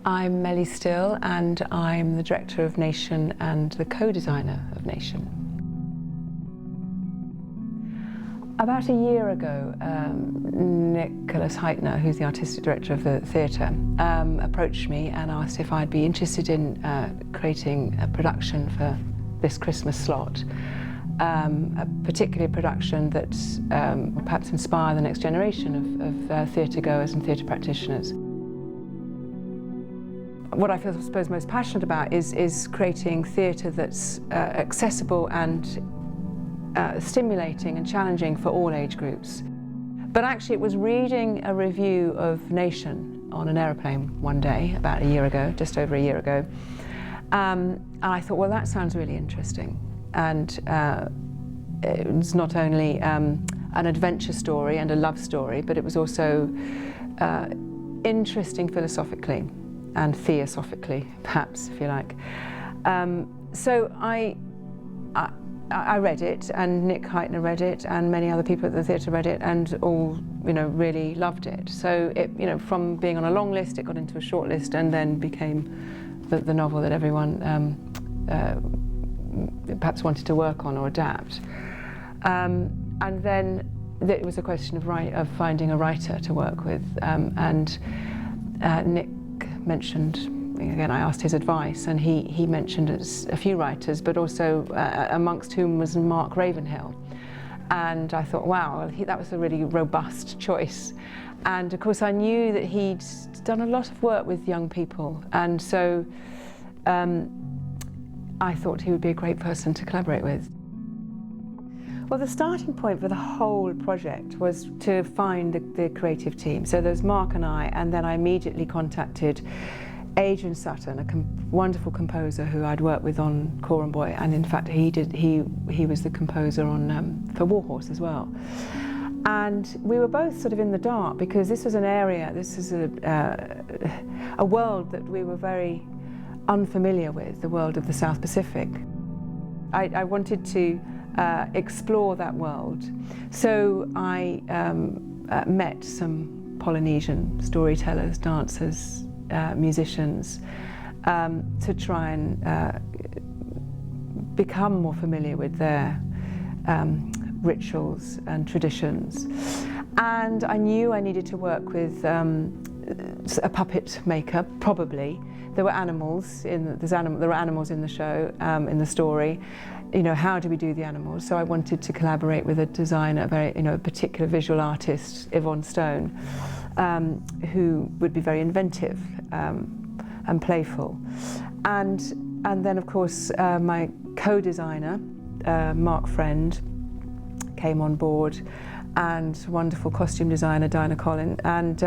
I'm Melly Still, and I'm the director of Nation and the co-designer of Nation. About a year ago, Nicholas Heitner, who's the artistic director of the theatre, approached me and asked if I'd be interested in creating a production for this Christmas slot, a particular production that will perhaps inspire the next generation of theatre goers and theatre practitioners. What I feel, I suppose, most passionate about is creating theatre that's accessible and stimulating and challenging for all age groups. But actually it was reading a review of Nation on an aeroplane one day, about a year ago, just over a year ago, and I thought, well, that sounds really interesting. And it was not only an adventure story and a love story, but it was also interesting philosophically and theosophically, perhaps, if you like. So I read it, and Nick Heitner read it, and many other people at the theatre read it, and all, really loved it. So it, from being on a long list, it got into a short list, and then became the novel that everyone perhaps wanted to work on or adapt. And then it was a question of finding a writer to work with, and Nick mentioned, again, I asked his advice, and he mentioned a few writers, but also amongst whom was Mark Ravenhill. And I thought, wow, that was a really robust choice. And of course I knew that he'd done a lot of work with young people, and so I thought he would be a great person to collaborate with. Well, the starting point for the whole project was to find the creative team. So there's Mark and I, and then I immediately contacted Adrian Sutton, a wonderful composer who I'd worked with on Coram Boy, and in fact he was the composer on for Warhorse as well. And we were both sort of in the dark, because this was an area, this is a world that we were very unfamiliar with, the world of the South Pacific. I wanted to explore that world. So I met some Polynesian storytellers, dancers, musicians, to try and become more familiar with their rituals and traditions. And I knew I needed to work with a puppet maker, probably. There were animals there were animals in the show, in the story. How do we do the animals? So I wanted to collaborate with a designer, a particular visual artist, Yvonne Stone, who would be very inventive and playful. And then, of course, my co-designer, Mark Friend, came on board, and wonderful costume designer, Dinah Collin, and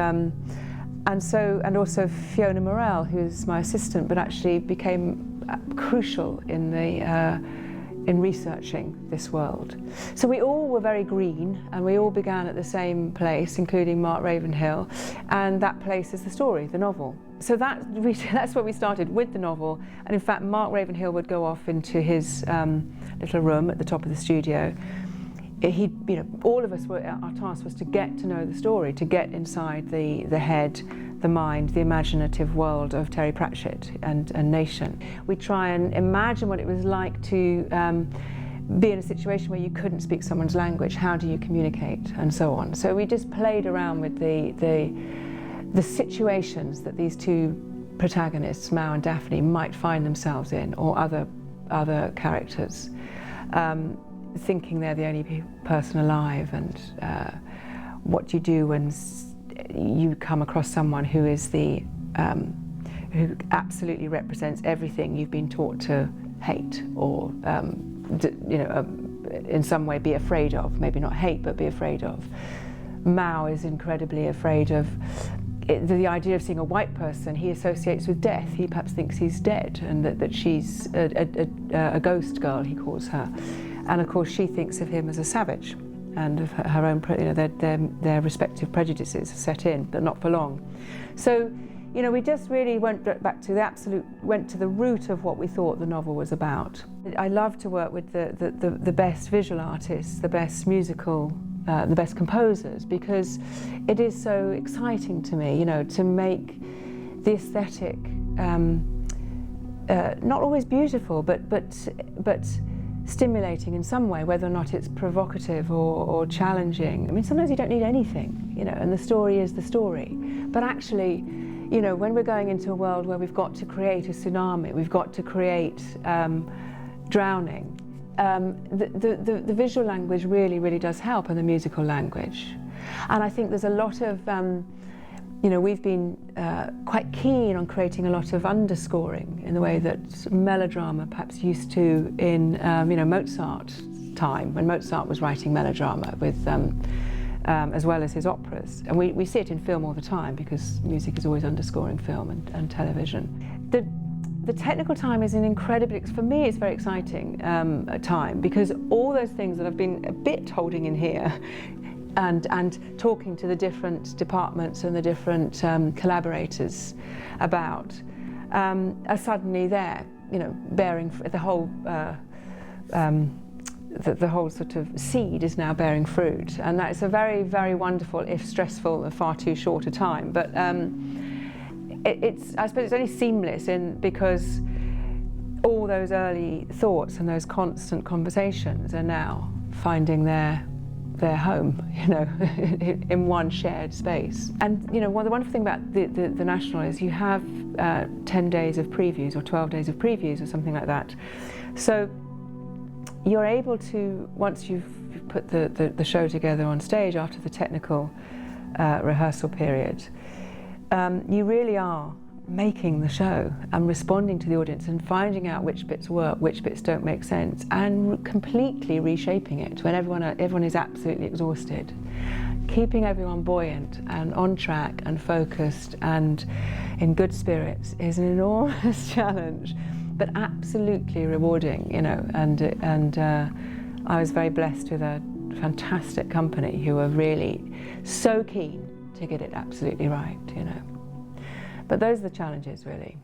also Fiona Morell, who's my assistant, but actually became crucial in researching this world. So we all were very green, and we all began at the same place, including Mark Ravenhill, and that place is the story, the novel. So that's where we started, with the novel. And in fact, Mark Ravenhill would go off into his little room at the top of the studio. All of us our task was to get to know the story, to get inside the head, the mind, the imaginative world of Terry Pratchett and Nation. We try and imagine what it was like to be in a situation where you couldn't speak someone's language. How do you communicate, and so on. So we just played around with the situations that these two protagonists, Mao and Daphne, might find themselves in, or other characters. Thinking they're the only person alive, and what do you do when you come across someone who is who absolutely represents everything you've been taught to hate, or in some way be afraid of, maybe not hate, but be afraid of. Mao is incredibly afraid of the idea of seeing a white person. He associates with death. He perhaps thinks he's dead, and that she's a ghost girl, he calls her. And of course she thinks of him as a savage, and of her own, their respective prejudices set in, but not for long. So, we just really went back to went to the root of what we thought the novel was about. I love to work with the best visual artists, the best musical, the best composers, because it is so exciting to me, to make the aesthetic, not always beautiful, but stimulating in some way, whether or not it's provocative or challenging. I mean, sometimes you don't need anything, you know, and the story is the story. But actually, you know, when we're going into a world where we've got to create a tsunami, we've got to create drowning, the visual language really does help, and the musical language. And I think there's a lot of, you know, we've been quite keen on creating a lot of underscoring in the way that melodrama perhaps used to in, you know, Mozart's time, when Mozart was writing melodrama with, as well as his operas. And we see it in film all the time, because music is always underscoring film and television. The technical time is an incredibly, for me it's very exciting time, because all those things that I've been a bit holding in here and talking to the different departments and the different collaborators about are suddenly there, you know, bearing the whole the whole sort of seed is now bearing fruit, and that's a very wonderful, if stressful, and far too short a time. But I suppose it's only seamless because all those early thoughts and those constant conversations are now finding their home, you know, in one shared space. And you know, the wonderful thing about the National is you have 10 days of previews or 12 days of previews or something like that. So you're able to, once you've put the show together on stage after the technical rehearsal period, you really are making the show and responding to the audience and finding out which bits work, which bits don't make sense, and completely reshaping it when everyone is absolutely exhausted. Keeping everyone buoyant and on track and focused and in good spirits is an enormous challenge, but absolutely rewarding, you know. And I was very blessed with a fantastic company who were really so keen to get it absolutely right, you know. But those are the challenges, really.